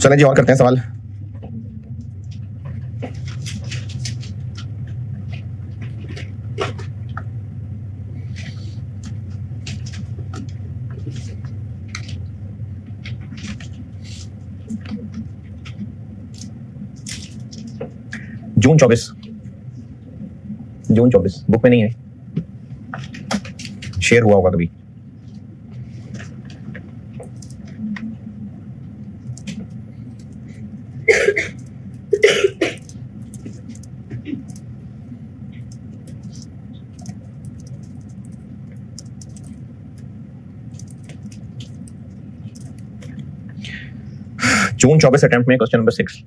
चलें जी, और करते हैं सवाल। जून 24 बुक में नहीं है, शेयर हुआ होगा कभी। जून 24 अटेम्प्ट में क्वेश्चन नंबर 6।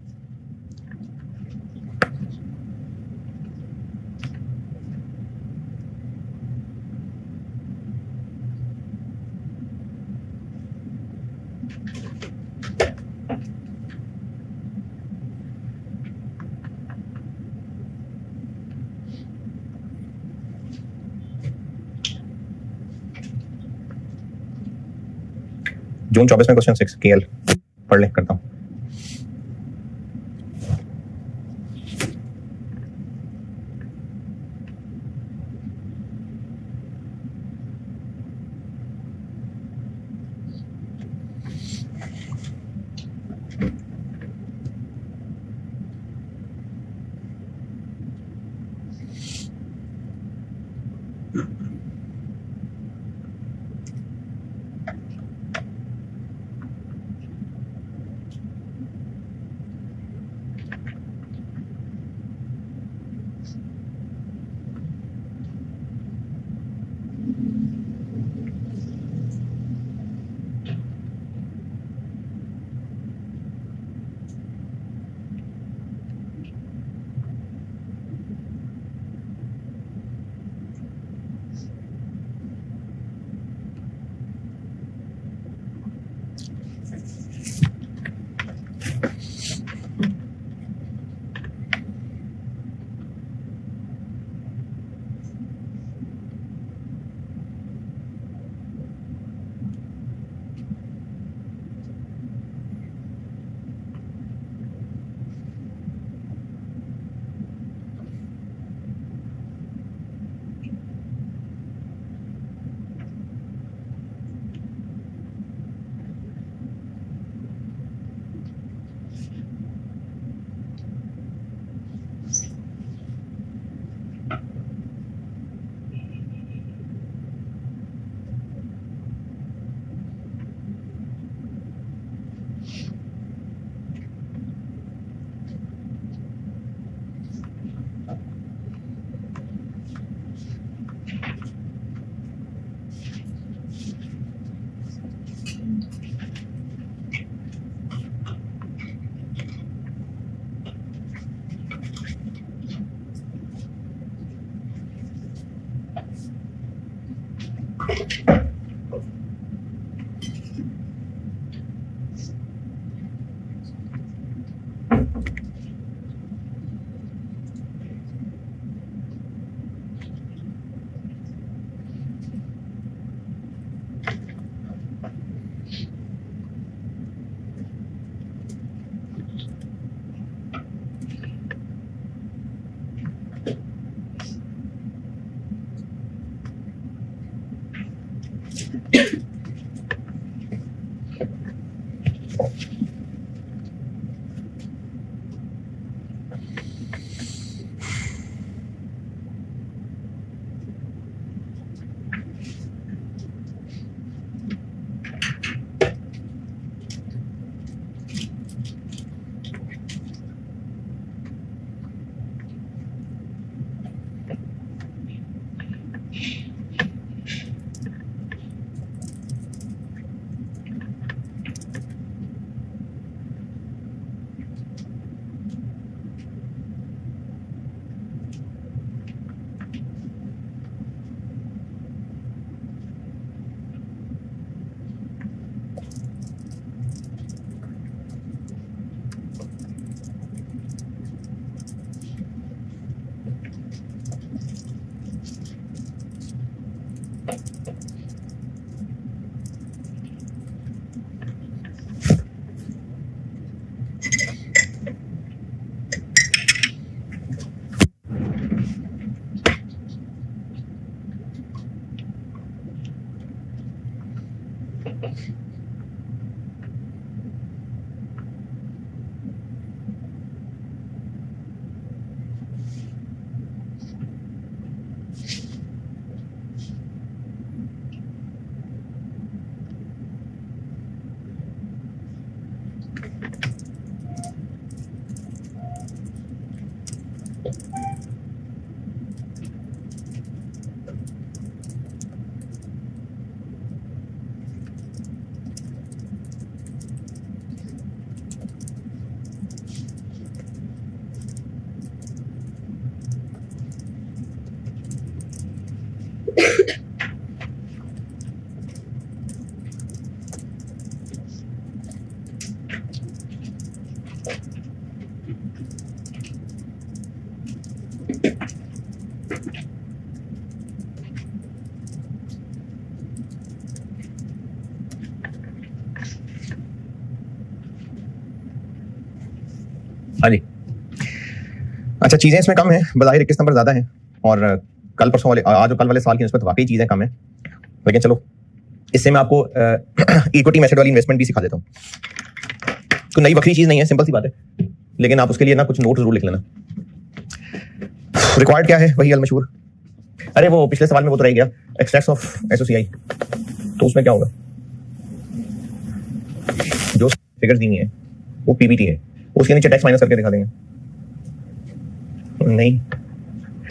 जून 24 में क्वेश्चन 6 केएल पढ़ ले, करता हूं। हाँ जी। अच्छा, चीजें इसमें कम है, बज़ाहिर 21 नंबर ज्यादा है, और कल परसों वाले, आज और कल वाले साल की निस्बत वाकई चीजें कम है, लेकिन चलो इससे मैं आपको इक्विटी मेथड वाली इन्वेस्टमेंट भी सिखा देता हूँ। तो नई वक्री चीज नहीं है, सिंपल सी बात है, लेकिन आप उसके लिए ना कुछ नोट जरूर लिख लेना। रिक्वायर्ड क्या है, वही अलमशहूर। अरे वो पिछले सवाल में वो तो रह गया, एक्सट्रैक्ट्स ऑफ एसओसीआई, तो उसमें क्या होगा? जो फिगर्स दी है वो पीबीटी है, उसके नीचे टैक्स माइनस करके दिखा देंगे। नहीं,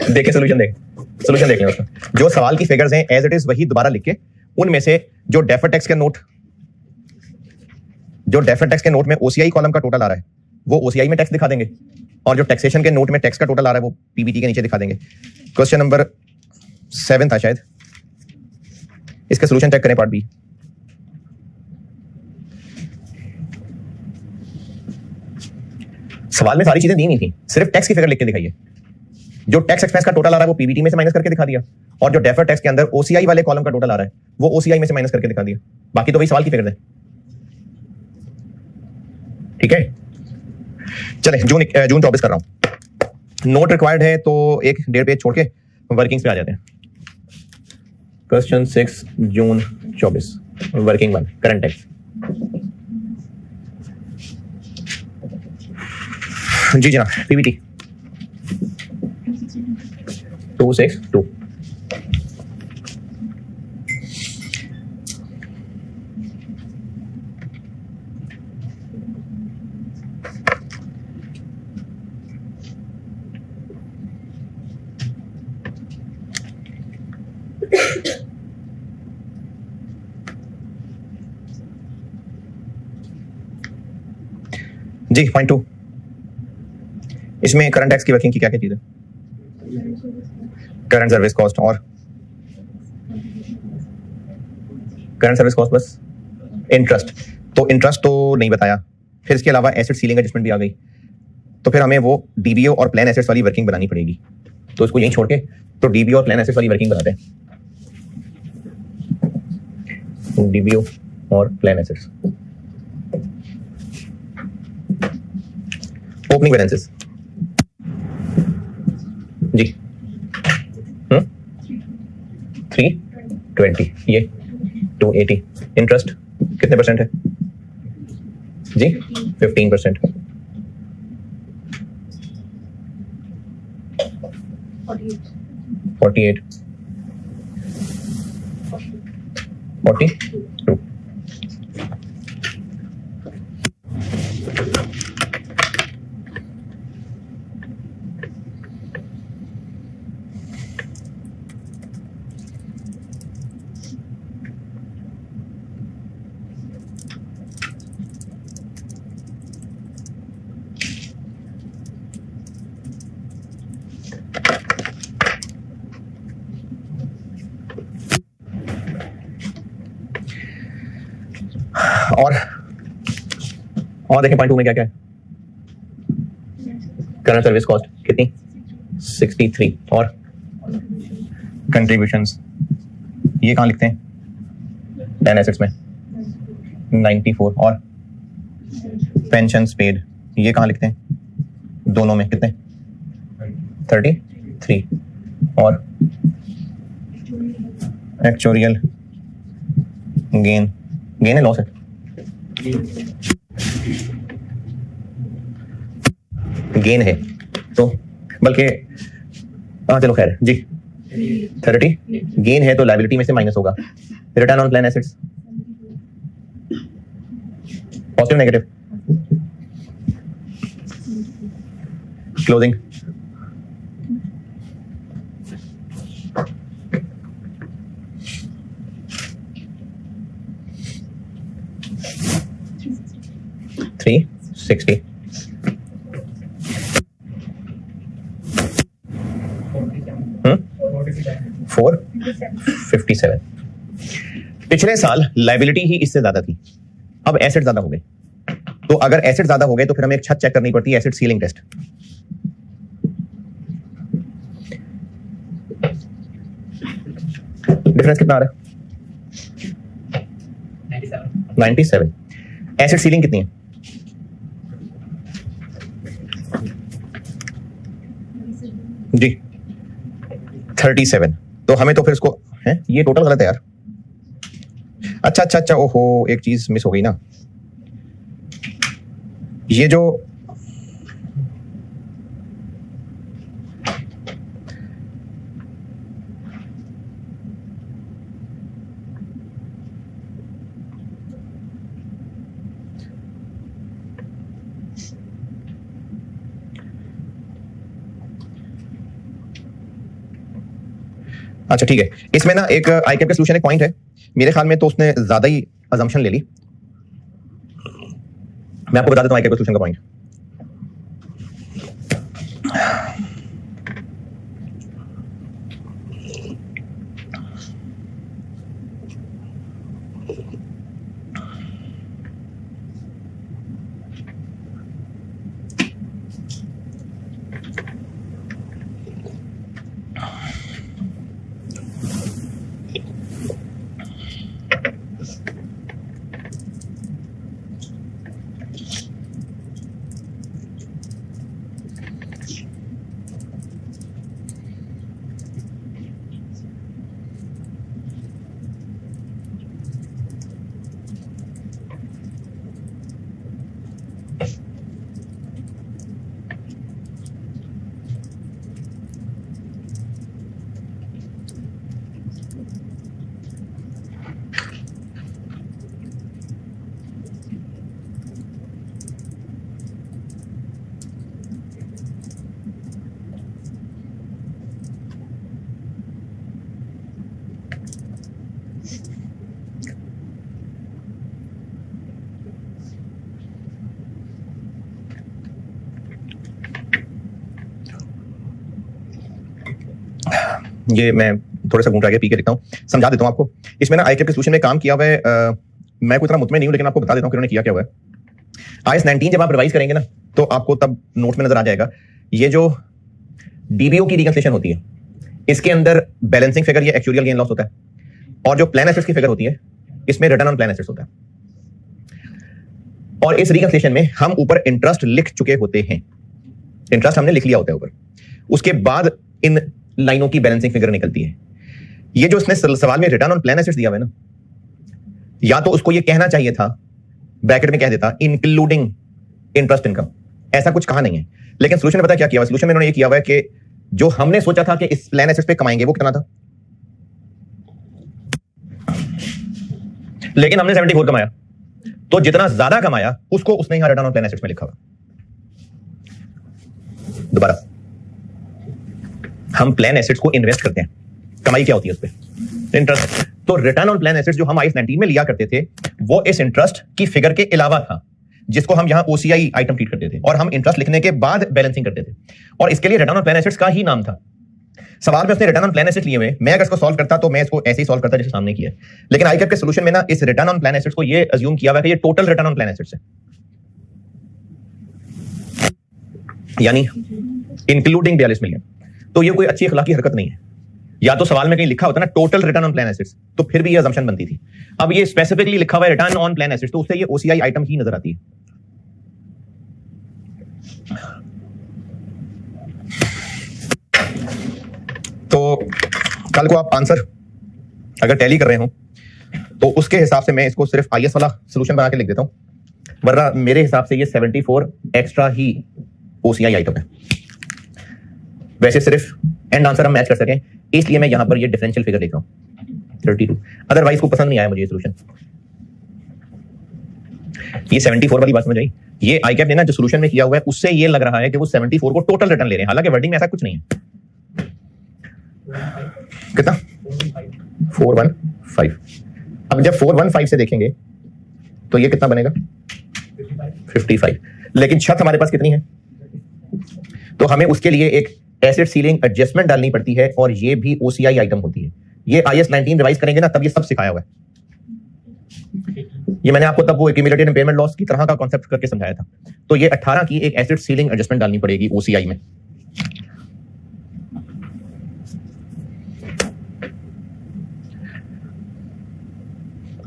देखे सोल्यूशन देख लें उसका। जो सवाल की फिगर्स हैं एज इट इज वही दोबारा लिख के, उनमें से जो डेफर्ड टैक्स के नोट में ओसीआई कॉलम का टोटल आ रहा है वो ओसीआई में टैक्स दिखा देंगे, और जो टैक्सेशन के नोट में टैक्स का टोटल आ रहा है वो पीबीटी के नीचे दिखा देंगे। क्वेश्चन नंबर 7 था शायद, इसका सोल्यूशन चेक करें, पार्ट बी। सवाल में सारी चीजें दी नहीं थी, सिर्फ टैक्स की फिगर लिख के दिखाइए। जो टैक्स एक्सपेंस का टोटल आ रहा है वो पीबीटी में से माइनस करके दिखा दिया, और जो डेफर्ड टैक्स के अंदर ओसीआई वाले कॉलम का टोटल आ रहा है वो ओसीआई में से माइनस करके दिखा दिया। बाकी तो वही सवाल की फिगर है। ठीक है, चले जून 24 कर रहा हूं। नोट रिक्वायर्ड है तो 1.5 पेज छोड़ के वर्किंग्स पे आ जाते हैं। क्वेश्चन 6 जून 24, वर्किंग 1, करंट टैक्स। जी जनाब, पीबीटी 262। जी पॉइंट 2, इसमें करंट टैक्स की वर्किंग की क्या क्या चीज है? करंट सर्विस कॉस्ट, और करंट सर्विस कॉस्ट बस। इंटरेस्ट तो नहीं बताया, फिर इसके अलावा एसेट सीलिंग एडजस्टमेंट भी आ गई, तो फिर हमें वो डीबीओ और प्लान एसेट्स वाली वर्किंग बनानी पड़ेगी। तो इसको यहीं छोड़ के तो डीबीओ और प्लान एसेट्स वाली वर्किंग बनाते हैं। डीबीओ और प्लान एसेट्स, ओपनिंग बैलेंसेस जी 320, ये 280। इंटरेस्ट कितने परसेंट है जी? 15%। 48, 42। और देखें पॉइंट 2 में क्या क्या है। करंट सर्विस कॉस्ट कितनी? 63, और कंट्रीब्यूशंस ये कहाँ लिखते हैं? प्लान एसेट्स में 94, और पेंशन्स पेड ये कहाँ लिखते हैं? दोनों में कितने? 33, और एक्चुरियल गेन गेन है लॉस है? गेन है तो बल्कि हाँ चलो खैर जी 30 गेन है तो लायबिलिटी में से माइनस होगा। Return on plan assets positive negative closing $360 $457। पिछले साल लायबिलिटी ही इससे ज्यादा थी, अब एसेट ज्यादा हो गए। तो अगर एसेट ज्यादा हो गए तो फिर हमें एक छत चेक करनी पड़ती है, एसेट सीलिंग टेस्ट। डिफरेंस कितना आ रहा है? 97। एसेट सीलिंग कितनी है? जी 37। तो हमें तो फिर इसको है, ये टोटल गलत है यार। अच्छा ओहो एक चीज मिस हो गई ना, ये जो अच्छा ठीक है, इसमें ना एक आईकैप के सॉल्यूशन एक पॉइंट है, मेरे ख्याल में तो उसने ज्यादा ही अजम्पशन ले ली। मैं आपको बता देता हूँ आईकैप के सॉल्यूशन का पॉइंट। ये मैं थोड़ा सा घूम के पी के देखता हूँ, समझा देता हूँ आपको। इसमें ना आईकैप के सॉल्यूशन में काम किया हुआ है, मैं कोई इतना मुतमिन नहीं हूँ लेकिन आपको बता देता हूँ कि उन्होंने किया क्या हुआ है। IAS 19 जब आप रिवाइज करेंगे ना तो आपको तब नोट में नजर आ जाएगा, ये जो डीबीओ की रिकंसिलिएशन होती है इसके अंदर बैलेंसिंग फिगर या एक्चुअरियल गेन लॉस होता है, और जो प्लान एसेट्स की फिगर होती है इसमें रिटर्न ऑन प्लान एसेट्स होता है। और इस रिकंसिलिएशन में हम ऊपर इंटरेस्ट लिख चुके होते हैं, इंटरेस्ट हमने लिख लिया होता है ऊपर, उसके बाद इन लाइनों की बैलेंसिंग फिगर निकलती है। ये जो इसने सवाल में रिटर्न ऑन प्लान एसेट्स दिया हुआ है ना, या तो उसको ये कहना चाहिए था, ब्रैकेट में कह देता इंक्लूडिंग इंटरेस्ट इनकम, ऐसा कुछ कहा नहीं है। लेकिन सॉल्यूशन में पता क्या किया हुआ, सॉल्यूशन में उन्होंने ये किया हुआ है कि जो हमने सोचा था कि इस प्लान एसेट्स पे कमाएंगे वो कितना था, लेकिन हमने 74 कमाया, तो जितना ज्यादा कमाया उसको उसने यहां रिटर्न ऑन प्लान एसेट्स में लिखा हुआ। दोबारा हम प्लान एसेट्स को इन्वेस्ट करते हैं, कमाई क्या होती है उस पे? इंटरेस्ट। तो रिटर्न ऑन प्लान एसेट्स जो हम IAS 19 में लिया करते थे वो इस इंटरेस्ट की फिगर के अलावा था, जिसको हम यहां OCI आइटम ट्रीट करते थे, और हम इंटरेस्ट लिखने के बाद बैलेंसिंग करते थे, और इसके लिए रिटर्न ऑन प्लान एसेट्स का ही नाम था। सवाल में उसने रिटर्न ऑन प्लान एसेट्स लिए हुए, मैं अगर इसको सॉल्व करता तो मैं इसको ऐसे ही सॉल्व करता जैसे सामने किया है, लेकिन आईकैप के सॉल्यूशन में ना इस रिटर्न ऑन प्लान एसेट्स को ये अज्यूम किया हुआ है कि ये total return on plan assets है, यानी इंक्लूडिंग 42 मिलियन। तो ये कोई अच्छी अखलाकी हरकत नहीं है। या तो सवाल में कहीं लिखा होता ना total return on plan assets, तो फिर भी ये असम्पशन बनती थी। अब ये स्पेसिफिकली लिखा हुआ है रिटर्न ऑन प्लान एसेट्स, तो उससे ये OCI आइटम ही नजर आती है। तो कल को आप आंसर अगर टैली कर रहे हो तो उसके हिसाब से मैं इसको सिर्फ IS वाला सोल्यूशन बना के लिख देता हूं, वरना मेरे हिसाब से ये 74 एक्स्ट्रा ही OCI आइटम है। वैसे सिर्फ एंड आंसर हम मैच कर सकें इसलिए मैं यहां पर ये डिफरेंशियल फिगर लिख रहा हूं 32। अदरवाइज को पसंद नहीं आया मुझे ये सोल्यूशन। ये 74 वाली बात समझ आई। ये ICAP ने ना जो सोल्यूशन में किया हुआ है उससे ये लग रहा है कि वो 74 को टोटल रिटर्न ले रहे हैं, हालांकि वर्डिंग में ऐसा कुछ नहीं है। कितना 415। अब जब 415 से देखेंगे तो ये कितना बनेगा 55। लेकिन छत हमारे पास कितनी है, तो हमें उसके लिए एक एसिड सीलिंग एडजस्टमेंट डालनी पड़ती है और ये भी OCI आइटम होती है। ये IS 19 रिवाइज करेंगे ना तब ये सब सिखाया हुआ है। ये मैंने आपको तब वो एक्यूमुलेटेड इम्पेयरमेंट लॉस की तरह का कॉन्सेप्ट करके समझाया था। तो ये 18 की एक एसिड सीलिंग एडजस्टमेंट डालनी पड़ेगी OCI में।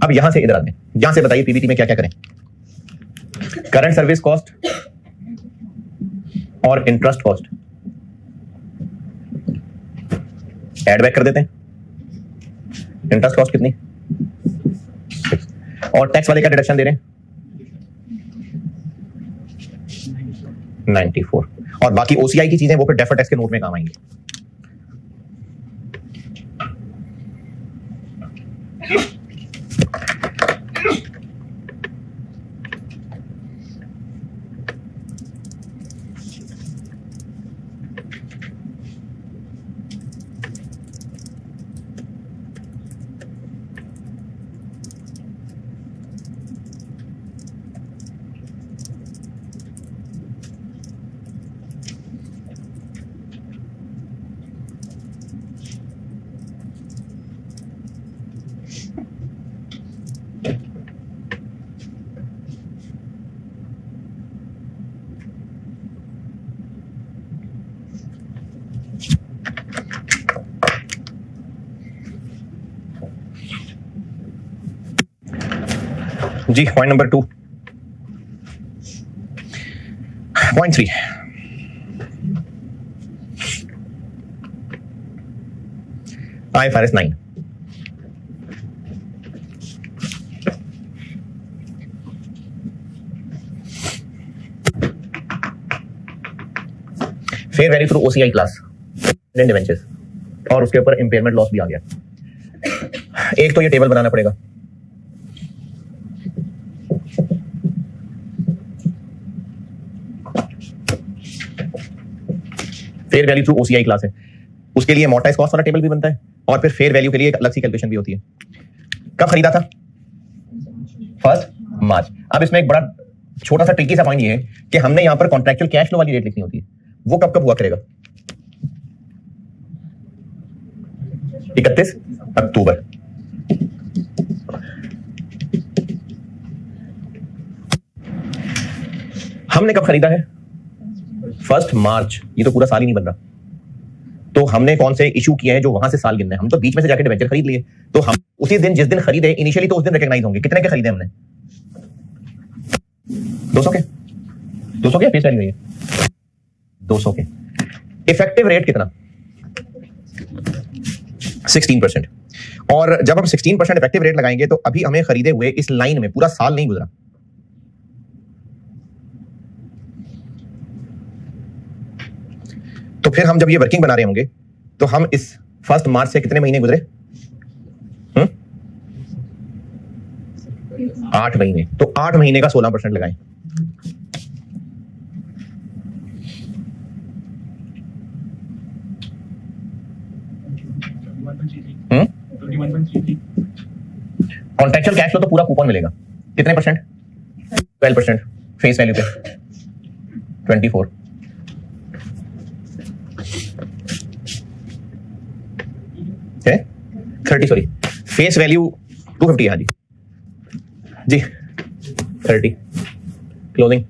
अब यहां से इधर आते हैं, यहां से बताइए PBT में क्या क्या करें। करंट सर्विस कॉस्ट और इंटरेस्ट कॉस्ट ऐड बैक कर देते हैं। इंटरेस्ट कॉस्ट कितनी 6, और टैक्स वाले का डिडक्शन दे रहे हैं 94, और बाकी OCI की चीजें वो फिर डेफर्ड टैक्स के नोट में काम आएंगे। G point number 2 point 3 IFRS 9। Fair value through OCI class debentures, और उसके ऊपर इंपेयरमेंट लॉस भी आ गया। एक तो ये टेबल बनाना पड़ेगा। Fair value through OCI class है, उसके लिए अमोर्टाइज कॉस्ट वाला टेबल भी बनता है और फिर फेयर वैल्यू के लिए एक अलग सी कैलकुलेशन भी होती है। कब खरीदा था 1 मार्च। अब इसमें एक बड़ा छोटा सा ट्रिकी सा पॉइंट ये है कि हमने यहां पर कॉन्ट्रैक्चुअल कैश फ्लो वाली रेट लिखनी होती है। वो कब कब हुआ करेगा 31 अक्टूबर। हमने कब खरीदा है 1 मार्च। ये तो पूरा साल ही नहीं बन रहा। तो हमने कौन से इशू किए हैं जो वहां से साल गिनना है। हम तो बीच में से जाके डिवेंचर खरीद लिए, तो हम उसी दिन जिस दिन खरीदे इनिशियली तो उस दिन रिकॉग्नाइज होंगे। कितने के खरीदे हमने 200 के। 200 के फेस वैल्यू है 200 के। इफेक्टिव रेट कितना 16%। और जब हम 16% इफेक्टिव रेट लगाएंगे तो अभी हमें खरीदे हुए इस लाइन में पूरा साल नहीं गुजरा। तो फिर हम जब ये वर्किंग बना रहे होंगे तो हम इस 1 मार्च से कितने महीने गुजरे 8 महीने। तो 8 महीने का 16% लगाएं। कॉन्ट्रैक्चुअल कैश फ्लो तो पूरा कूपन मिलेगा कितने परसेंट 12% फेस वैल्यू पे 24। है 30 सॉरी फेस वैल्यू 250 हाँ जी जी 30 क्लोजिंग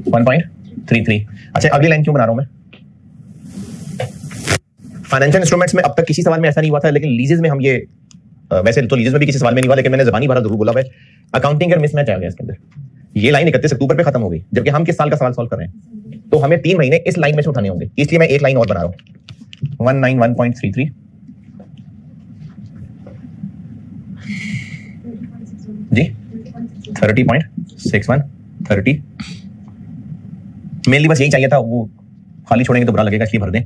वन 1.33। अच्छा अगली लाइन क्यों बना रहा हूं मैं। फाइनेंशियल इंस्ट्रूमेंट्स में अब तक किसी सवाल में ऐसा नहीं हुआ था, लेकिन लीजेस में हम ये वैसे तो लीजेस में भी किसी सवाल में नहीं हुआ, लेकिन मैंने जबानी भरा जरूर बोला है। अकाउंटिंग और मिसमैच आ गया इसके अंदर। ये लाइन 31 अक्टूबर पे खत्म हो गई, जबकि हम किस साल का सवाल सॉल्व कर रहे हैं तो हमें 3 महीने इस लाइन में से उठाने होंगे, इसलिए मैं एक लाइन और बना रहा हूं 191.33 जी 30.61 30 मेनली बस यही चाहिए था, वो खाली छोड़ेंगे तो बुरा लगेगा इसलिए भर दें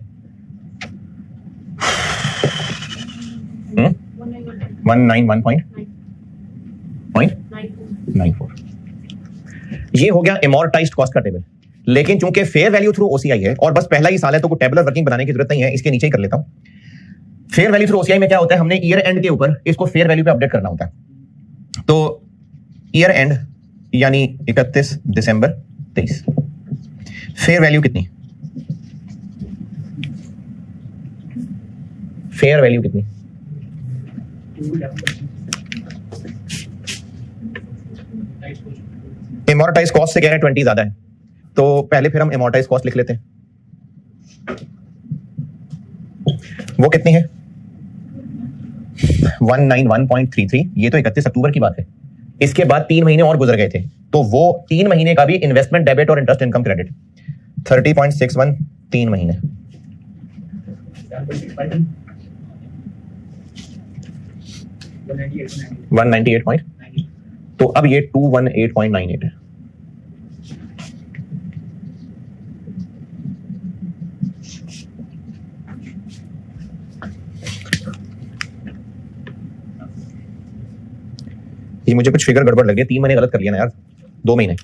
191.94 ये हो गया एमोर्टाइज्ड कॉस्ट का टेबल। लेकिन चूंकि फेयर वैल्यू थ्रू ओसीआई है और बस पहला ही साल है तो कोई टेबलर वर्किंग बनाने की जरूरत नहीं है, इसके नीचे ही कर लेता हूं। फेयर वैल्यू थ्रू ओसीआई में क्या होता है, हमने ईयर एंड के ऊपर इसको फेयर वैल्यू पे अपडेट करना होता है। तो ईयर एंड यानी 31 दिसंबर 23 फेयर वैल्यू कितनी, फेयर वैल्यू कितनी, एमोर्टाइज कॉस्ट से कह रहे हैं 20 ज्यादा है, तो पहले फिर हम एमोर्टाइज कॉस्ट लिख लेते हैं। वो कितनी है 191.33, ये तो 31 अक्टूबर की बात है। इसके बाद 3 महीने और गुजर गए थे, तो वो 3 महीने का भी इन्वेस्टमेंट डेबिट और इंटरेस्ट इनकम क्रेडिट 30.61 3 महीने 198. तो अब ये 218.98 है। ये मुझे कुछ फिगर गड़बड़ लग गया, 3 महीने गलत कर लिया ना यार, 2 महीने,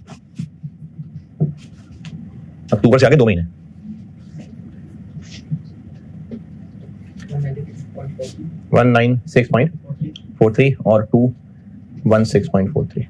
अक्टूबर से आगे 2 महीने 196.43 और 216.43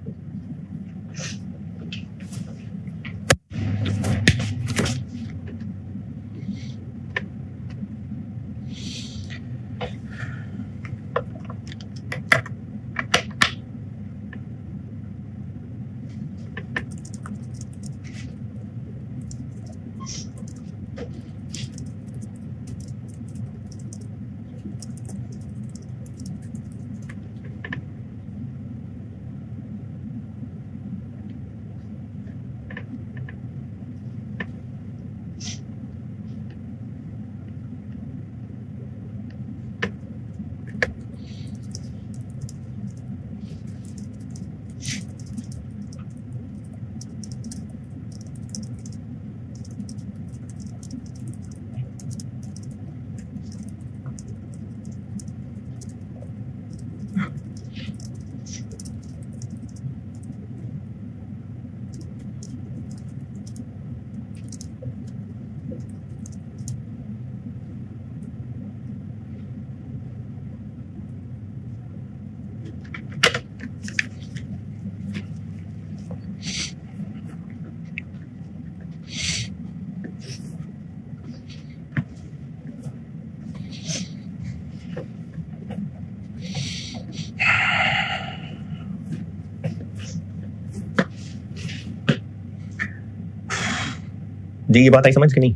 जी, ये बात आई समझ कि नहीं?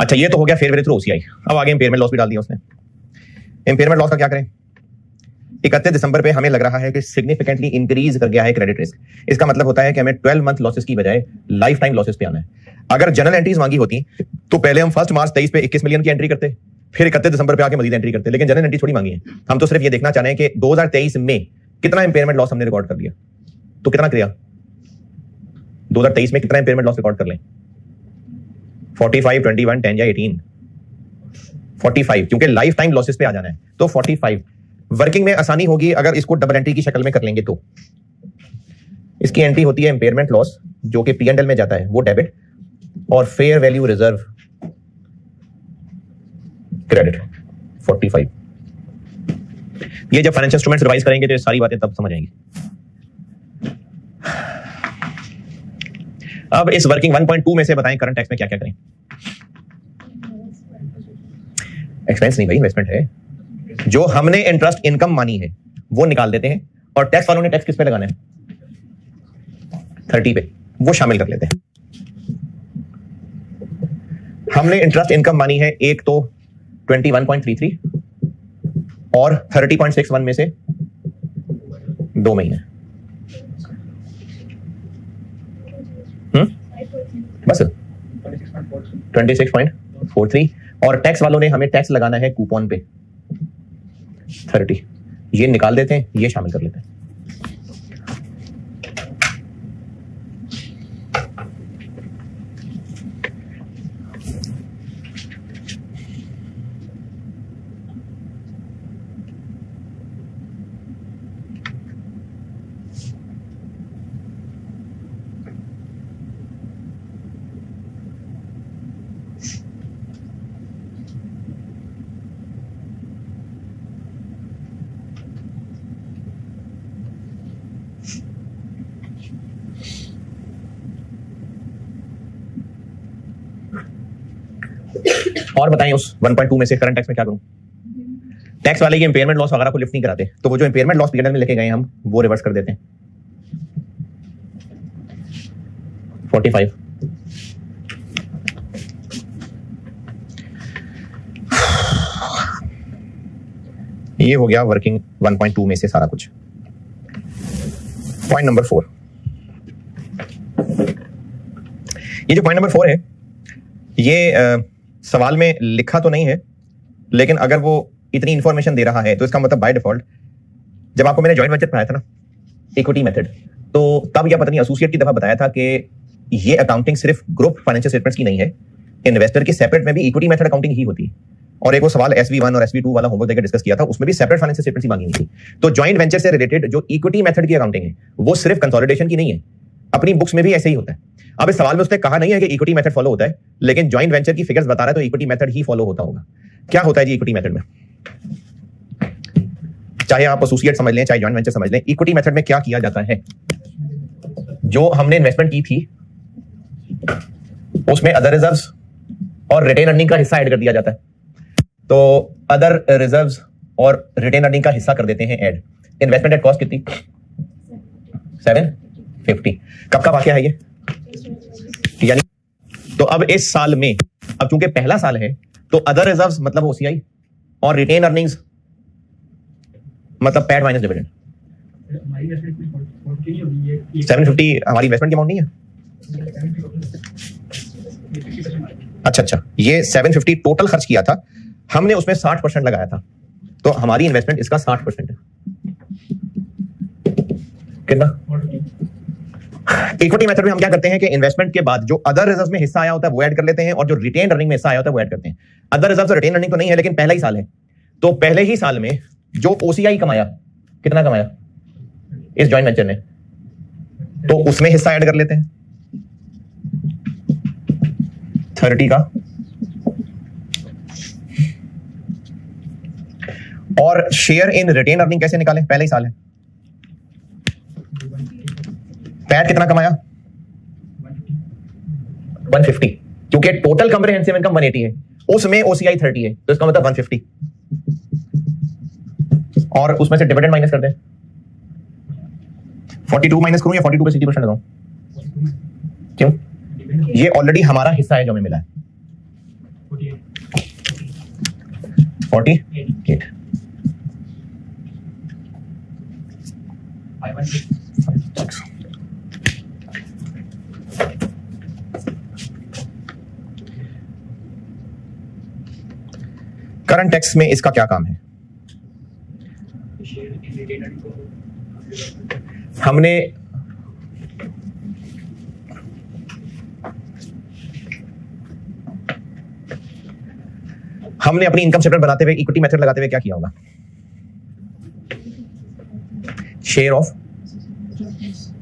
अच्छा, ये तो हो गया फेयर वैल्यू थ्रू ओसीआई। अब आगे इंपेयरमेंट लॉस भी डाल दिया उसने। इंपेयरमेंट लॉस का क्या करें? 31 दिसंबर पे हमें लग रहा है कि सिग्निफिकेंटली इंक्रीज कर गया है क्रेडिट रिस्क। इसका मतलब होता है कि हमें 12 मंथ लॉसेस की बजाय लाइफ टाइम लॉसेस पे आना है। अगर जनरल एंट्रीज मांगी होती तो पहले हम 1 मार्च 23 पे 21 मिलियन की एंट्री करते, फिर 31 दिसंबर पे आके मजीद एंट्री करते, लेकिन जनरल एंट्री थोड़ी मांगी है। हम तो सिर्फ ये देखना चाह रहे हैं कि 2023 में कितना इंपेयरमेंट लॉस हमने रिकॉर्ड कर लिया, तो कितना किया 2023 में, कितना इंपेयरमेंट लॉस रिकॉर्ड कर लें? 45, 21, 10 या 18? 45, क्योंकि लाइफ टाइम लॉसेस पे आ जाना है, तो 45। वर्किंग में आसानी होगी अगर इसको डबल एंट्री की शक्ल में कर लेंगे। तो इसकी एंट्री होती है इंपेयरमेंट लॉस, जो कि P&L में जाता है, वो डेबिट, और फेयर वैल्यू रिजर्व क्रेडिट 45। ये जब फाइनेंशियल इंस्ट्रूमेंट्स रिवाइज करेंगे तो ये सारी बातें तब समझ आएंगी। अब इस वर्किंग 1.2 में से बताएं करंट टैक्स में क्या क्या करें? एक्सपेंस नहीं भाई, इन्वेस्टमेंट है। जो हमने इंटरेस्ट इनकम मानी है वो निकाल देते हैं, और टैक्स वालों ने टैक्स किस पे लगाना है? 30 पे, वो शामिल कर लेते हैं। हमने इंटरेस्ट इनकम मानी है एक तो 21.33 और 30.61 में से 2 महीने बस 26.43, और टैक्स वालों ने हमें टैक्स लगाना है कूपन पे 30, ये निकाल देते हैं, ये शामिल कर लेते हैं। और बताएं उस 1.2 में से करंट टैक्स में क्या करूं? टैक्स वाले ये इंपेयरमेंट लॉस वगैरह को लिफ्ट नहीं कराते, तो वो जो इंपेयरमेंट लॉस पीरियड में लेके गए हम वो रिवर्स कर देते हैं। 45, ये हो गया वर्किंग 1.2 में से सारा कुछ। पॉइंट नंबर 4, ये जो पॉइंट नंबर 4 है, ये सवाल में लिखा तो नहीं है, लेकिन अगर वो इतनी इंफॉर्मेशन दे रहा है तो इसका मतलब बाय डिफॉल्ट, जब आपको मैंने जॉइंट वेंचर पढ़ाया था ना, इक्विटी मेथड, तो तब या पता नहीं एसोसिएट की दफा बताया था कि ये अकाउंटिंग सिर्फ ग्रुप फाइनेंशियल स्टेटमेंट्स की नहीं है, इन्वेस्टर की सेपरेट में भी इक्विटी मेथड अकाउंटिंग ही होती है। और एक वो सवाल SV1 और SV2 वाला होमवर्क देकर डिस्कस किया था, उसमें भी सेपरेट फाइनेंशियल स्टेटमेंट्स ही मांगी थी। तो जॉइंट वेंचर से रिलेटेड जो इक्विटी मेथड की अकाउंटिंग है वो सिर्फ कंसोलिडेशन की नहीं है, अपनी बुक्स में भी ऐसे ही होता है। अब इस सवाल में उसने कहा नहीं है कि इक्विटी मेथड फॉलो होता है, लेकिन जॉइंट वेंचर की फिगर्स बता रहा है तो इक्विटी मेथड ही फॉलो होता होगा। क्या होता है जी इक्विटी मेथड में? चाहे आप एसोसिएट समझ लें चाहे जॉइंट वेंचर समझ लें, इक्विटी मेथड में क्या किया जाता है? जो हमने इन्वेस्टमेंट की थी उसमें अदर रिजर्व्स और रिटेन अर्निंग का हिस्सा ऐड कर दिया जाता है। तो अदर रिजर्व्स और रिटेन अर्निंग का हिस्सा कर देते हैं ऐड। इन्वेस्टमेंट एट कॉस्ट कितनी? 750। कब का वाकया है ये? यानी तो अब इस साल में, अब चूंकि पहला साल है, तो अदर रिजर्व्स मतलब ओसीआई और रिटेन अर्निंग्स मतलब पैट माइनस डिविडेंड। 750 हमारी इन्वेस्टमेंट की अमाउंट नहीं है? अच्छा, ये 750 टोटल खर्च किया था हमने, उसमें 60% लगाया था, तो हमारी इन्वेस्टमेंट इसका 60% है। कितना? इक्विटी मेथड में हम क्या करते हैं कि इन्वेस्टमेंट के बाद जो अदर रिजर्व्स में हिस्सा आया होता है वो ऐड कर लेते हैं, और जो रिटेन अर्निंग में हिस्सा आया होता है वो ऐड करते हैं। अदर रिजर्व्स और रिटेन अर्निंग तो नहीं है, लेकिन पहला ही साल है, तो पहले ही साल में जो ओसीआई कमाया, कितना कमाया इस जॉइंट वेंचर ने, तो उसमें हिस्सा ऐड कर लेते हैं 30 का, और शेयर इन रिटेन अर्निंग कैसे निकालें? पहले ही साल है। पैट कितना कमाया? 150, क्योंकि टोटल कॉम्प्रिहेंसिव इनकम 180 है, उसमें ओसीआई 30 है, तो इसका मतलब 150, और उसमें से डिविडेंड माइनस कर दें। 42 माइनस करूं या 42 पे 60% लगाऊं? क्यों? ये ऑलरेडी हमारा हिस्सा है जो हमें मिला है। 48। करंट टैक्स में इसका क्या काम है? हमने अपनी इनकम स्टेटमेंट बनाते हुए इक्विटी मेथड लगाते हुए क्या किया होगा? Share of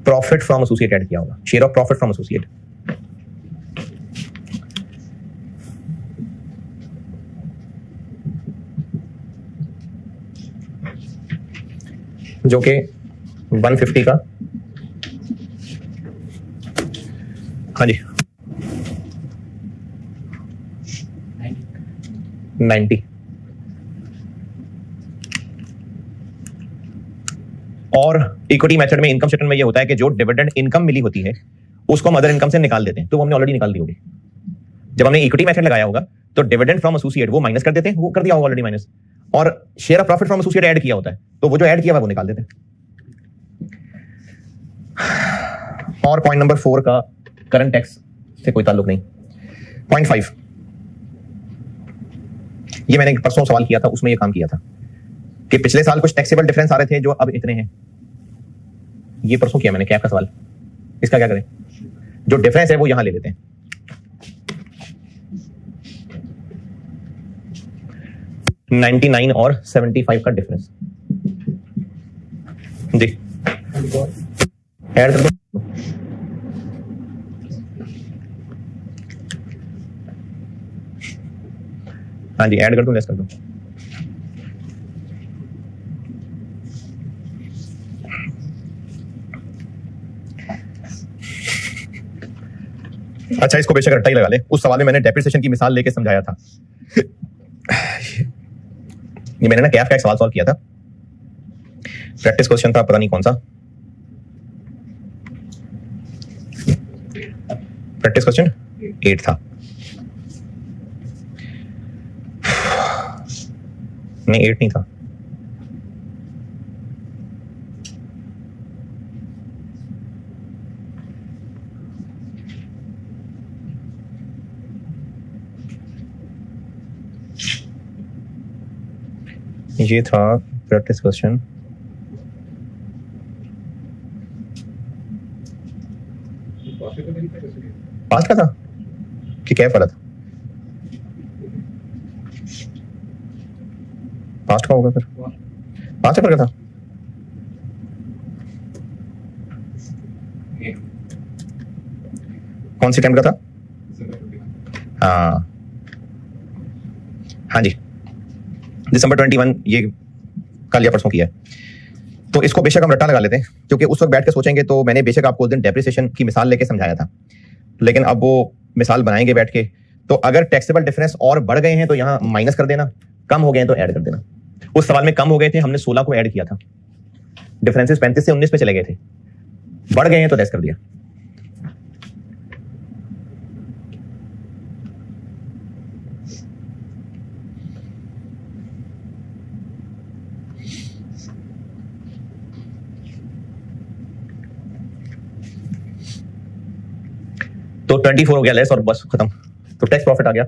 profit from associate add किया होगा। Share of profit from associate, जो कि 150 का, हाँ जी 90, और इक्विटी मेथड में इनकम स्टेटमेंट में ये होता है कि जो डिविडेंड इनकम मिली होती है उसको हम अदर इनकम से निकाल देते हैं, तो वो हमने ऑलरेडी निकाल दी होगी। जब हमने इक्विटी मेथड लगाया होगा तो डिविडेंड फ्रॉम एसोसिएट वो माइनस कर देते हैं, वो कर दिया होगा ऑलरेडी माइनस, और share of profit from associate add किया होता है, तो वो जो ऐड किया हुआ वो निकाल देते हैं। और पॉइंट नंबर 4 का करंट टैक्स से कोई ताल्लुक नहीं। 0.5 ये मैंने परसों सवाल किया था, उसमें ये काम किया था कि पिछले साल कुछ टैक्सेबल डिफरेंस आ रहे थे जो अब इतने हैं। ये परसों किया मैंने, क्या का सवाल, इसका क्या करें? जो डिफरेंस है वो यहां ले लेते हैं। $99 और $75 का डिफरेंस जी ऐड कर दो। हाँ जी ऐड कर दो, लेस कर दो। अच्छा इसको बेशक रट्टा ही लगा ले, उस सवाल में मैंने डेप्रिसिएशन की मिसाल लेके समझाया था। ये मैंने ना कैफ का एक सवाल सॉल्व किया था, प्रैक्टिस क्वेश्चन था, पता नहीं कौन सा प्रैक्टिस क्वेश्चन 8 था, नहीं 8 नहीं था। ये था प्रैक्टिस क्वेश्चन पास्ट का था कि कैफ वाला था? पास्ट का होगा फिर, पास्ट पेपर का था। कौन सी टाइम का था? हाँ जी दिसंबर 21, ये कल या परसों किया है। तो इसको बेशक हम रट्टा लगा लेते हैं, क्योंकि उस वक्त बैठ के सोचेंगे तो मैंने बेशक आपको उस दिन डेप्रिसिएशन की मिसाल लेके समझाया था, लेकिन अब वो मिसाल बनाएंगे बैठ के। तो अगर टैक्सेबल डिफरेंस और बढ़ गए हैं तो यहाँ माइनस कर देना, कम हो गए हैं तो ऐड कर देना। उस सवाल में कम हो गए थे, हमने 16 को ऐड किया था, डिफरेंसेस 35 से 19 पे चले गए थे, बढ़ गए हैं तो लेस कर दिया। तो 24 हो गया लेस और बस खत्म। तो टैक्स प्रॉफिट आ गया।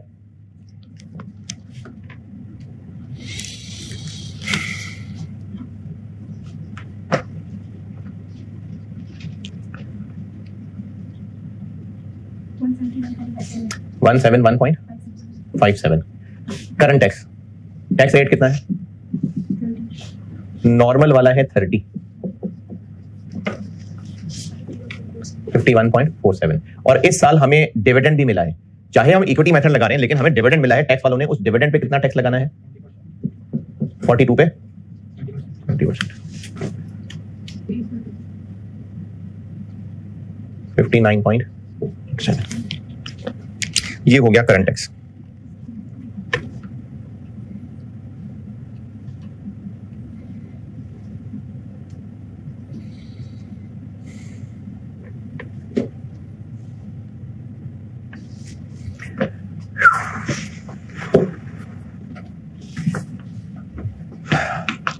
$171.57 करंट टैक्स, टैक्स रेट कितना है? नॉर्मल वाला है 30, 51.47। और इस साल हमें डिविडेंड भी मिला है, चाहे हम इक्विटी मेथड लगा रहे हैं लेकिन हमें डिविडेंड मिला है। टैक्स वालों ने उस डिविडेंड पे कितना टैक्स लगाना है? 42 पे 20%, 59.7। ये हो गया करंट टैक्स।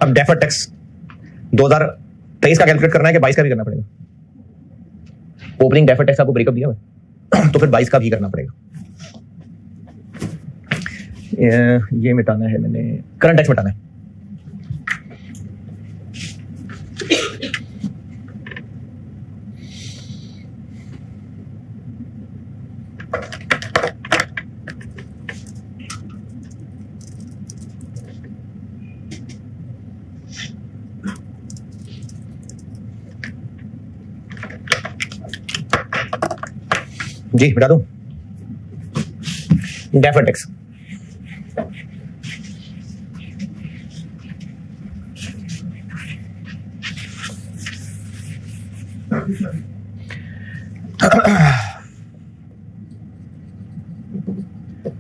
अब डेफर्ड टैक्स 2023 का कैलकुलेट करना है कि 22 का भी करना पड़ेगा? ओपनिंग डेफर्ड टैक्स आपको ब्रेकअप दिया हुआ तो फिर 22 का भी करना पड़ेगा। ये मिटाना है मैंने, करंट टैक्स मिटाना है। जी बता दूं, डेफर्ड टैक्स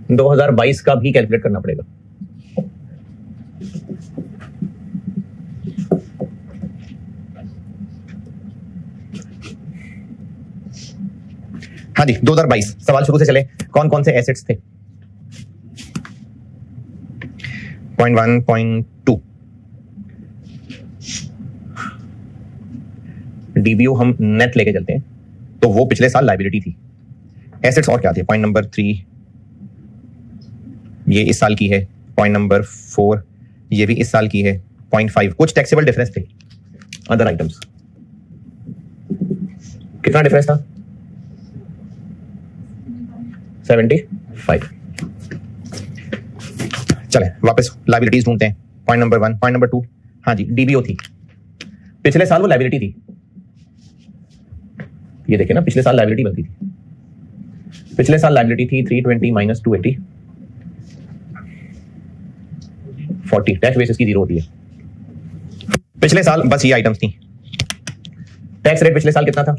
$2022 का भी कैलकुलेट करना पड़ेगा। हाँ जी 2022 सवाल शुरू से चले, कौन कौन से एसेट्स थे? 0.1 0.2 डीबीओ हम नेट लेके चलते हैं तो वो पिछले साल लायबिलिटी थी, एसेट्स और क्या आती है? पॉइंट नंबर 3 ये इस साल की है, पॉइंट नंबर 4 ये भी इस साल की है, पॉइंट 5 कुछ टैक्सेबल डिफरेंस थे। अदर आइटम्स कितना डिफरेंस था? 75। चले वापस लायबिलिटीज ढूंढते हैं। पॉइंट नंबर 1, पॉइंट नंबर 2, हाँ जी डीबीओ थी, पिछले साल वो लायबिलिटी थी। ये देखिए ना, पिछले साल लायबिलिटी बनती थी, पिछले साल लायबिलिटी थी 320 माइनस 280 40, टैक्स बेसिस की 0 होती है पिछले साल। बस ये आइटम्स थी। टैक्स रेट पिछले साल कितना था?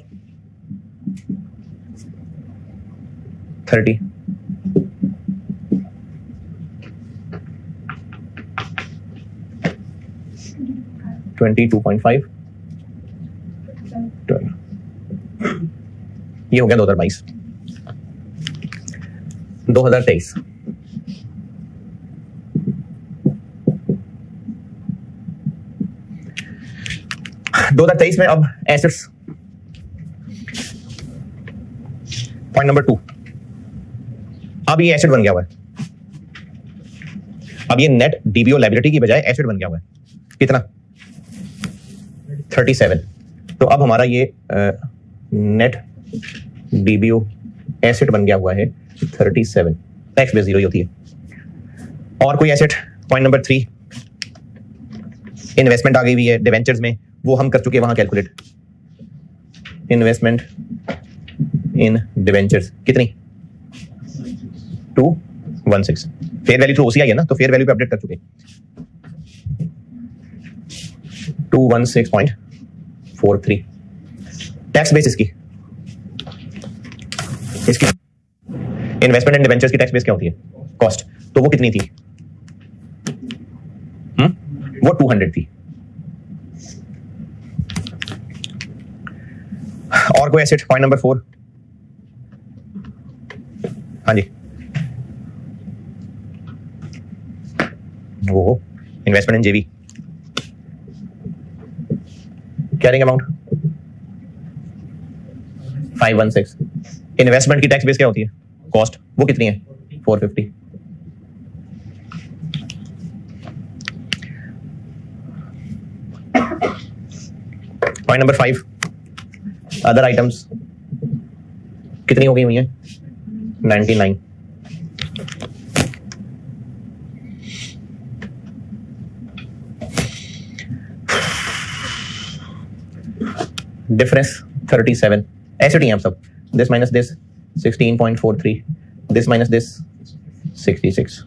30। $22.5 ये हो गया 2022। 2023 2023 में अब एसेट्स, पॉइंट नंबर 2, अब ये एसेट बन गया हुआ है। अब ये नेट डीबीओ लायबिलिटी की बजाय एसेट बन गया हुआ है। कितना? 37। तो अब हमारा ये नेट डीबीओ एसेट बन गया हुआ है 37। टैक्स बेस 0 ही होती है। और कोई एसेट? पॉइंट नंबर 3 इन्वेस्टमेंट आ गई हुई है डिवेंचर्स में, वो हम कर चुके हैं वहां कैलकुलेट। इन्वेस्टमेंट इन डिवेंचर्स कितनी? 216। फेयर वैल्यू थ्रू ओसीआई है ना, तो फेयर वैल्यू पे अपडेट कर चुके। 216.43। टैक्स बेस इसकी इन्वेस्टमेंट इन डिवेंचर्स की टैक्स बेस क्या होती है? कॉस्ट। तो वो कितनी थी? वो 200 थी। और कोई एसेट? पॉइंट नंबर 4, हाँ जी वो इन्वेस्टमेंट इन जेवी, कैरिंग अमाउंट 516। इन्वेस्टमेंट की टैक्स बेस क्या होती है? कॉस्ट। वो कितनी है? 450। पॉइंट नंबर 5 अदर आइटम्स कितनी हो गई हुई है? 99। डिफरेंस 37। ऐसे ही हम सब, this minus this 16.43, this minus this 66।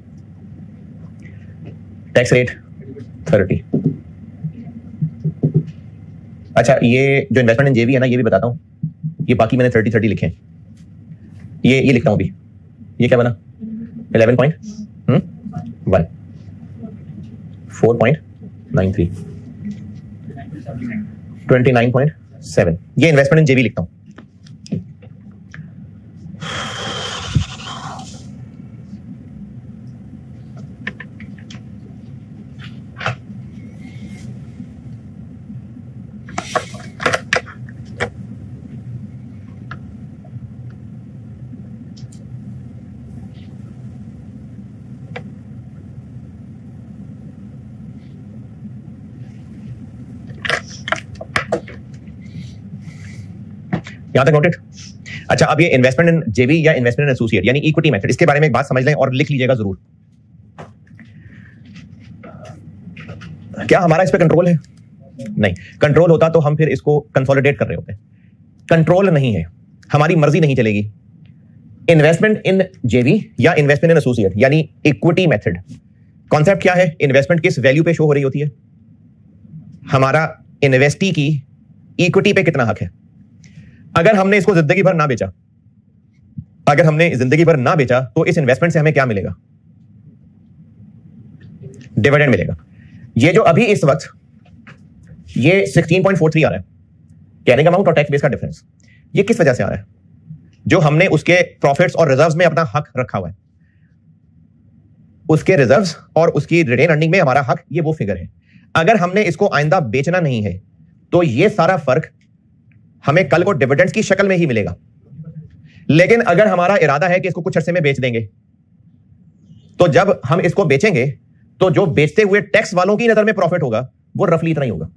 Tax rate 30। अच्छा ये जो इन्वेस्टमेंट इन जेवी है ना, ये भी बताता हूं, ये बाकी मैंने 30 लिखे हैं, ये लिखता हूं अभी। ये क्या बना? 11.1 4.93 29.7। ये इन्वेस्टमेंट इन जेवी लिखता हूं। यहां तक नोटेड? अच्छा अब ये इन्वेस्टमेंट इन जेवी या इन्वेस्टमेंट इन एसोसिएट यानी इक्विटी मेथड, इसके बारे में एक बात समझ लें और लिख लीजिएगा जरूर। क्या हमारा इस पे कंट्रोल है? नहीं। कंट्रोल होता तो हम फिर इसको कंसोलिडेट कर रहे होते। कंट्रोल नहीं है, हमारी मर्जी नहीं चलेगी। इन्वेस्टमेंट इन जेवी या इन्वेस्टमेंट इन एसोसिएट यानी इक्विटी मेथड, कॉन्सेप्ट क्या है? इन्वेस्टमेंट किस वैल्यू पे शो हो रही होती है? हमारा इन्वेस्टी की इक्विटी पे कितना हक है। अगर हमने इसको जिंदगी भर ना बेचा, अगर हमने जिंदगी भर ना बेचा तो इस इन्वेस्टमेंट से हमें क्या मिलेगा? डिविडेंड मिलेगा। ये जो अभी इस वक्त ये 16.43 आ रहा है कैरिंग अमाउंट और टैक्स बेस का डिफरेंस, ये किस वजह से आ रहा है? जो हमने उसके प्रॉफिट्स और रिजर्व्स में अपना हक रखा हुआ है, उसके रिजर्व्स और उसकी रिटेन अर्निंग में हमारा हक, ये वो फिगर है। अगर हमने इसको आइंदा बेचना नहीं है तो ये सारा फर्क हमें कल को डिविडेंड्स की शक्ल में ही मिलेगा। लेकिन अगर हमारा इरादा है कि इसको कुछ अरसे में बेच देंगे, तो जब हम इसको बेचेंगे तो जो बेचते हुए टैक्स वालों की नजर में प्रॉफिट होगा वो रफली इतना ही होगा।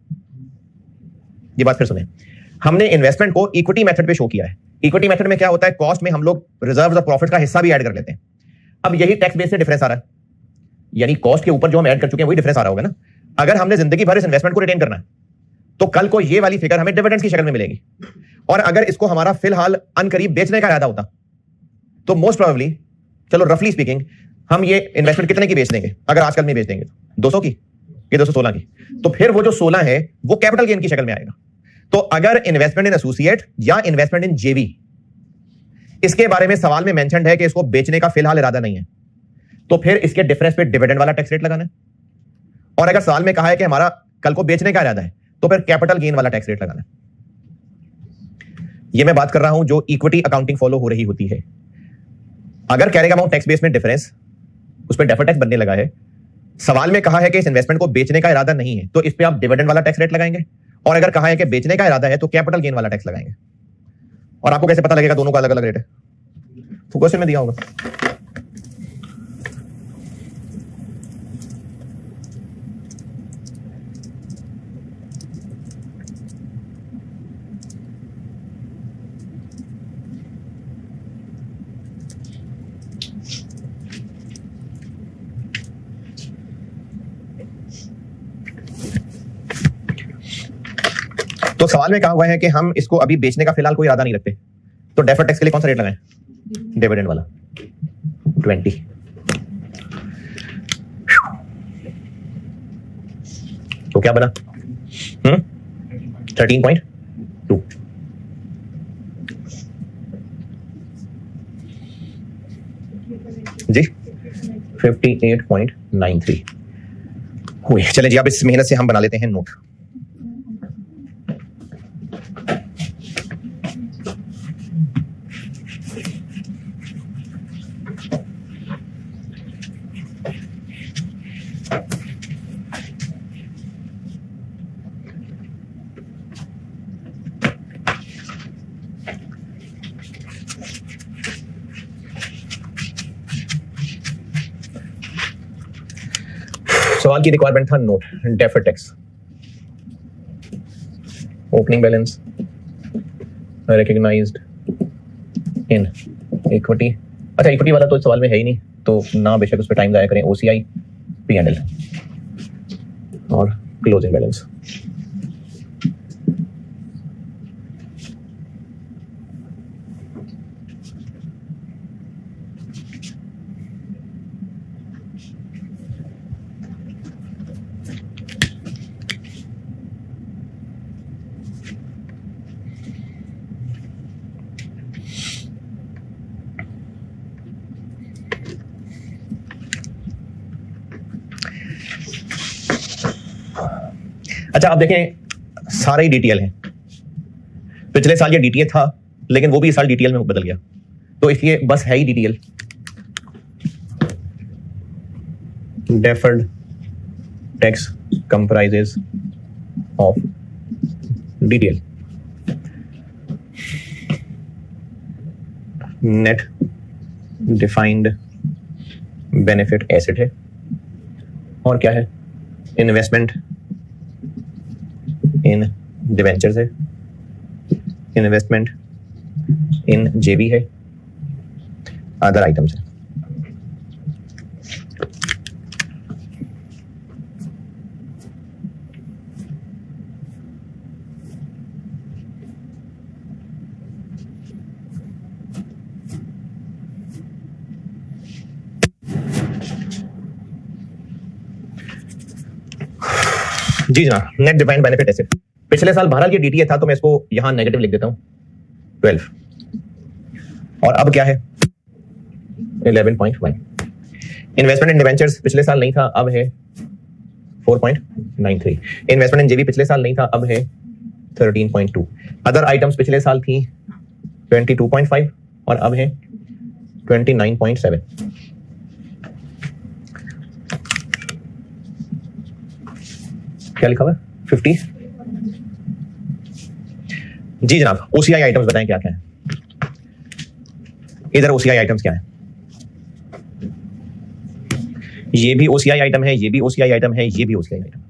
ये बात फिर सुने, हमने इन्वेस्टमेंट को इक्विटी मेथड पे शो किया है। इक्विटी मेथड में क्या होता है, कॉस्ट में हम लोग रिजर्व और प्रॉफिट का हिस्सा भी ऐड कर लेते हैं। अब यही टैक्स बेस से डिफरेंस आ रहा है, यानी कॉस्ट के ऊपर जो हम ऐड कर चुके हैं वही डिफरेंस आ रहा होगा ना। अगर हमने जिंदगी भर इस इन्वेस्टमेंट को रिटेन करना है तो कल को ये वाली फिगर हमें डिविडेंड्स की शक्ल में मिलेगी। और अगर इसको हमारा फिलहाल अनकरीब बेचने का इरादा होता तो मोस्ट प्रोबेबली, चलो रफली स्पीकिंग, हम ये इन्वेस्टमेंट कितने की बेच देंगे? अगर आजकल में बेच देंगे तो 200 की कि 216 की, तो फिर वो जो 16 है वो कैपिटल गेन की शक्ल में आएगा। तो अगर इन्वेस्टमेंट इन एसोसिएट या इन्वेस्टमेंट इन जेवी, इसके बारे में सवाल में मेंशन्ड है कि इसको बेचने का फिलहाल इरादा नहीं है, तो फिर इसके डिफरेंस पे डिविडेंड वाला टैक्स रेट लगाना है। और अगर सवाल में कहा है कि हमारा कल को बेचने का इरादा है तो फिर कैपिटल गेन वाला टैक्स रेट लगाना है। ये मैं बात कर रहा हूं जो इक्विटी अकाउंटिंग फॉलो हो रही होती है। अगर कैरिंग अमाउंट टैक्स बेस में डिफरेंस, उस पर डेफर्ड टैक्स बनने लगा है, सवाल में कहा है कि इस इन्वेस्टमेंट को बेचने का इरादा नहीं है, तो इस पे आप डिविडेंड वाला टैक्स रेट लगाएंगे। और अगर कहा है कि बेचने का इरादा है तो कैपिटल गेन वाला टैक्स लगाएंगे। और आपको कैसे पता लगेगा दोनों का अलग अलग रेट है? तो क्वेश्चन में दिया होगा। तो सवाल में कहा हुआ है कि हम इसको अभी बेचने का फिलहाल कोई इरादा नहीं रखते, तो डेफर्ड टैक्स के लिए कौन सा रेट लगाएं? डिविडेंड वाला 20। तो क्या बना? 13.2। जी 58.93 हुए। चले जी, अब इस मेहनत से हम बना लेते हैं नोट। सवाल की रिक्वायरमेंट था note, deferred tax, opening balance recognised in equity. अच्छा, इक्विटी वाला तो इस सवाल में है ही नहीं, तो ना बेशक उस पर टाइम जाया करें। ओसीआई, पी&एल और क्लोजिंग बैलेंस। अच्छा, आप देखें सारा ही डीटीएल है। पिछले साल ये डीटीए था, लेकिन वो भी इस साल डीटीएल में बदल गया, तो इसलिए बस है ही DTL. Deferred tax comprises of DTL. Net defined benefit asset है, और क्या है? इन्वेस्टमेंट इन डिवेंचर्स है, इन्वेस्टमेंट इन जेवी है, अदर आइटम्स है। जी जनाब, नेट डिफाइंड बेनिफिट एसेट। पिछले साल बहरहाल ये डीटीए था, तो मैं इसको यहां नेगेटिव लिख देता हूं 12, और अब क्या है 11.1। इन्वेस्टमेंट इन डिवेंचर्स पिछले साल नहीं था, अब है 4.93। इन्वेस्टमेंट इन जेवी पिछले साल नहीं था, अब है 13.2। अदर आइटम्स पिछले साल थी 22.5 और अब है 29.7। क्या लिखा हुआ है? 50। जी जनाब, ओसीआई आइटम्स बताएं क्या क्या है। इधर ओसीआई आइटम्स क्या है? ये भी ओसीआई आइटम है, ये भी ओसीआई आइटम है, ये भी ओसीआई आइटम।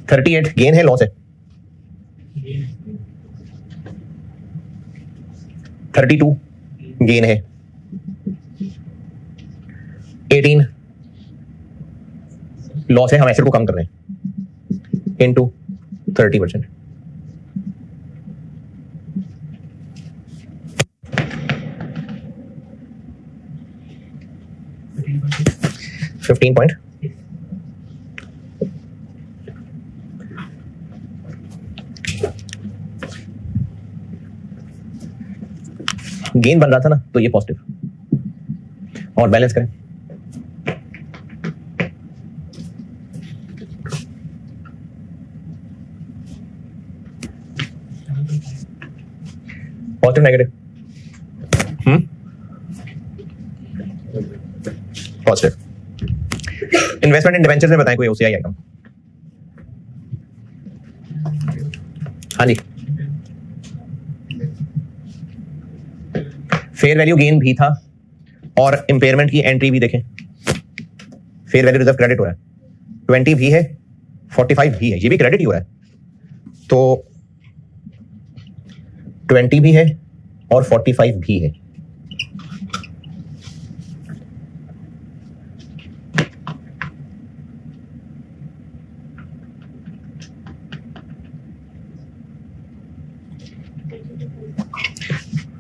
$38 गेन है, लॉस है? 32 गेन है, 18 लॉस है। हम एसेट को कम कर रहे हैं इनटू 30%। $15 गेन बन रहा था ना, तो ये पॉजिटिव। और बैलेंस करें, positive negative? Positive. Investment in debentures में बताएं कोई ओसीआई आइटम। हाँ जी, फेयर वैल्यू गेन भी था और इंपेयरमेंट की एंट्री भी देखें। फेयर वैल्यू रिजर्व क्रेडिट हो रहा है, 20 भी है, 45 भी है, ये भी क्रेडिट ही हो रहा है। तो 20 भी है और 45 भी है।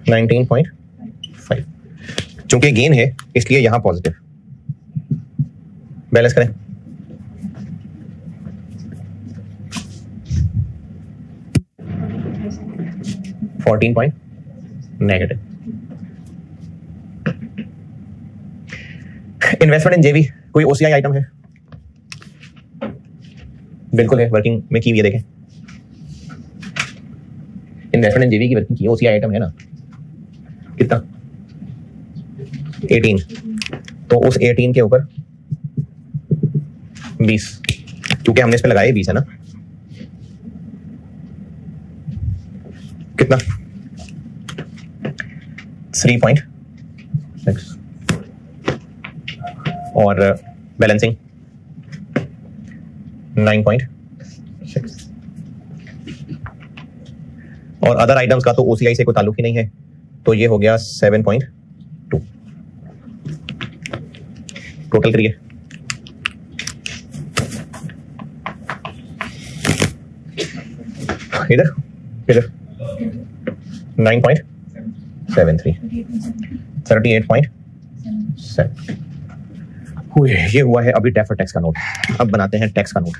$19.5 चूंकि गेन है इसलिए यहां पॉजिटिव। बैलेंस करें, $14 नेगेटिव। इन्वेस्टमेंट इन जेवी कोई ओसीआई आइटम है? बिल्कुल है, वर्किंग में की हुई है, देखें। इन्वेस्टमेंट इन जेवी की वर्किंग की ओसीआई आइटम है ना। कितना? 18। तो उस 18 के ऊपर 20, क्योंकि हमने इस पे लगाए 20 है ना। कितना? 3.6 और बैलेंसिंग 9.6 और अदर आइटम्स का तो ओसीआई से कोई ताल्लुक ही नहीं है, तो ये हो गया 7.2। टोटल करिए, इधर इधर 9.73, 38.7। ये हुआ है अभी डेफर्ड टैक्स का नोट। अब बनाते हैं टैक्स का नोट।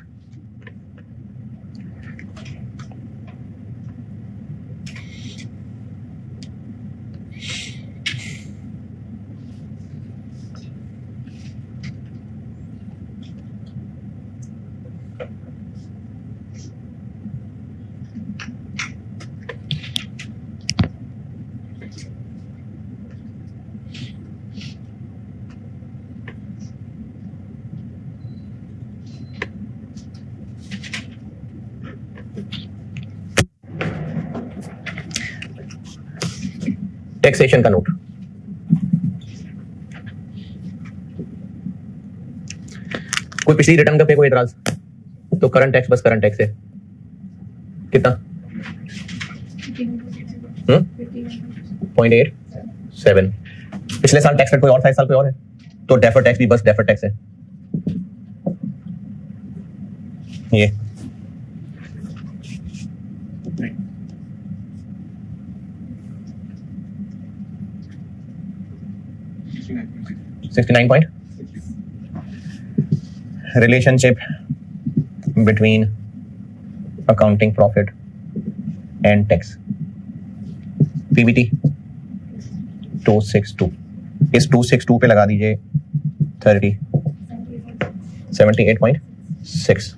टैक्सेशन का नोट। कोई पिछली रिटर्न का पे कोई एतराज? तो करंट टैक्स, बस करंट टैक्स है। कितना? 0.87। पिछले साल टैक्स रेट कोई और था, इस साल कोई और है, तो डेफर्ड टैक्स भी बस डेफर्ड टैक्स है। ये 69 point relationship between accounting profit and tax, PBT 262। इस 262 पे लगा दीजिए 78.6।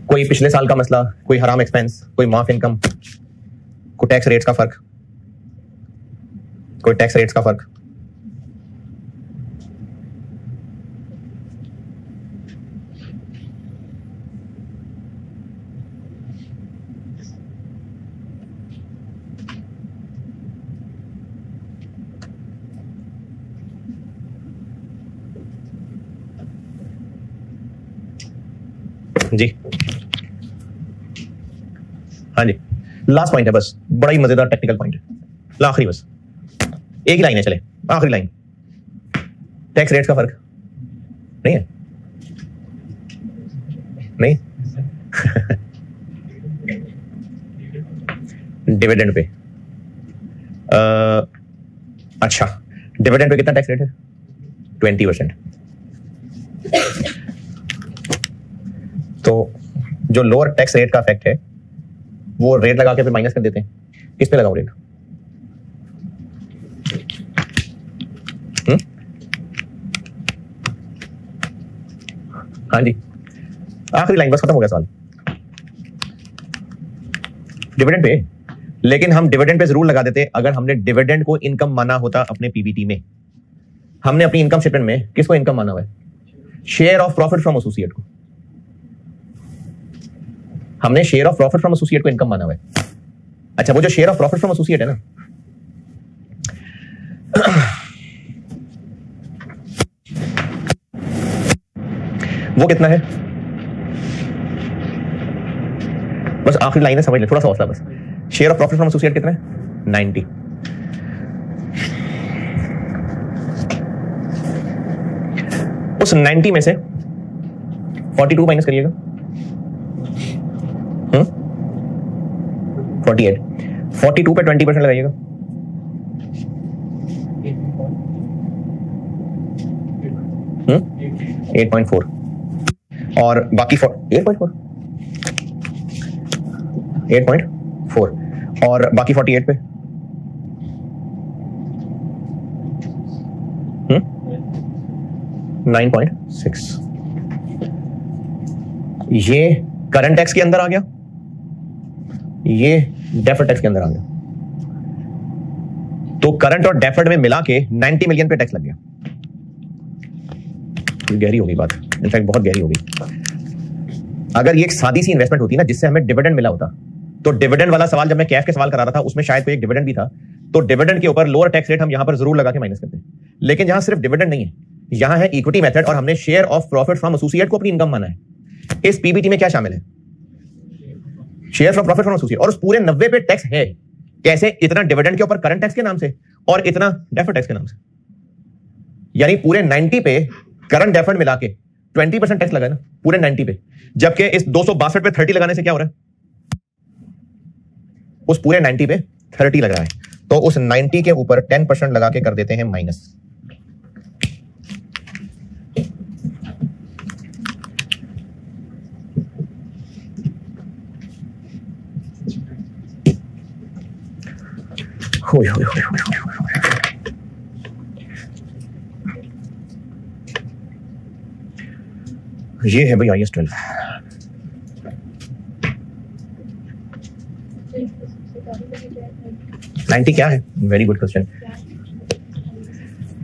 कोई पिछले साल का मसला, कोई हराम एक्सपेंस, कोई माफ इनकम, कोई टैक्स रेट्स का फर्क, कोई टैक्स रेट्स का फर्क। जी हाँ जी, लास्ट पॉइंट है बस, बड़ा ही मजेदार टेक्निकल पॉइंट है, आखिरी बस एक ही लाइन है, चले आखिरी लाइन। टैक्स रेट्स का फर्क नहीं है, नहीं डिविडेंड पे अच्छा, डिविडेंड पे कितना टैक्स रेट है? 20%। तो जो लोअर टैक्स रेट का इफेक्ट है वो रेट लगा के फिर माइनस कर देते हैं। किस पे लगाओ रेट? हाँ जी, आखिरी लाइन बस, खत्म हो गया सवाल। डिविडेंड पे, लेकिन हम डिविडेंड पे जरूर लगा देते अगर हमने डिविडेंड को इनकम माना होता अपने पीबीटी में। हमने अपनी इनकम स्टेटमेंट में किसको इनकम माना हुआ है? Share of profit from associate को। हमने share of profit from associate को इनकम माना हुआ है। अच्छा, वो जो share of profit from associate है ना, वो कितना है? बस आखिरी लाइन है, समझ ले, थोड़ा सा हौसला बस। Share of profit from associate कितना है? 90। उस 90 में से 42 माइनस करिएगा, 48। 42 पे 20% लगाइएगा, 8.4। और बाकी 8.4 और बाकी 48 पे 9.6। ये करंट टैक्स के अंदर आ गया, ये डेफर्ड टैक्स के अंदर आ गया। तो करंट और डेफर्ड में मिला के 90 मिलियन पे टैक्स लग गया। गहरी हो गई बात, इनफैक्ट बहुत गहरी हो गई। अगर ये एक सादी सी इन्वेस्टमेंट होती ना जिससे हमें डिविडेंड मिला होता, तो डिविडेंड वाला सवाल जब मैं कैफ के सवाल करा रहा था उसमें शायद कोई एक डिविडेंड भी था, तो डिविडेंड के ऊपर लोअर टैक्स रेट हम यहां पर जरूर लगा के माइनस करते हैं। लेकिन यहां सिर्फ डिविडेंड नहीं है, यहां है इक्विटी मेथड और हमने share of profit from associate को अपनी इनकम माना है। इस पीबीटी में क्या शामिल है? Share from profit from associate. और उस पूरे 90 पे टैक्स है कैसे? इतना डिविडेंड के ऊपर करंट टैक्स के नाम से और इतना डेफर्ड टैक्स के नाम से। यानी पूरे 90 पे करंट डेफर्ड मिला के 20% टैक्स लगा ना पूरे 90 पे, जबकि इस 262 पे 30 लगाने से क्या हो रहा है? उस पूरे 90 पे 30 लग रहा है, तो उस 90 के ऊपर 10% लगा के कर देते हैं माइनस। ये है भाई IAS 12। नाइनटी क्या है? Very good question.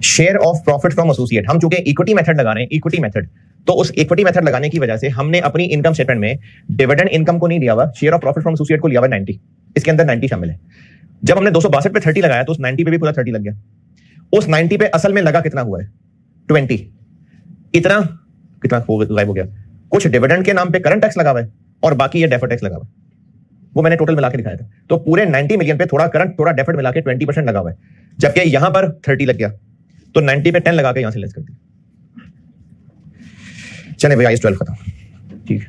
Share of profit from associate, हम चूंकि इक्विटी मेथड लगा रहे हैं, इक्विटी मेथड, तो उस इक्विटी मेथड लगाने की वजह से हमने अपनी इनकम स्टेटमेंट में डिविडेंड इनकम को नहीं लिया हुआ, share of profit from associate को लिया हुआ 90। इसके अंदर 90 शामिल है। जब हमने 262 पे 30 लगाया तो उस 90 पे भी पूरा 30 लग गया। उस 90 पे असल में लगा कितना हुआ है? 20। इतना कितना गायब हो गया? कुछ डिविडेंड के नाम पे करंट टैक्स लगा हुआ है और बाकी ये डेफर्ड टैक्स लगा हुआ है। वो मैंने टोटल मिला के दिखाया था। तो पूरे 90 मिलियन पे थोड़ा करंट थोड़ा डेफर्ड मिला के 20% लगा हुआ है, जबकि यहां पर 30 लग गया, तो 90 पे 10 लगा के यहां से लेस कर दिया। चले भाई IAS 12 खत्म, ठीक है।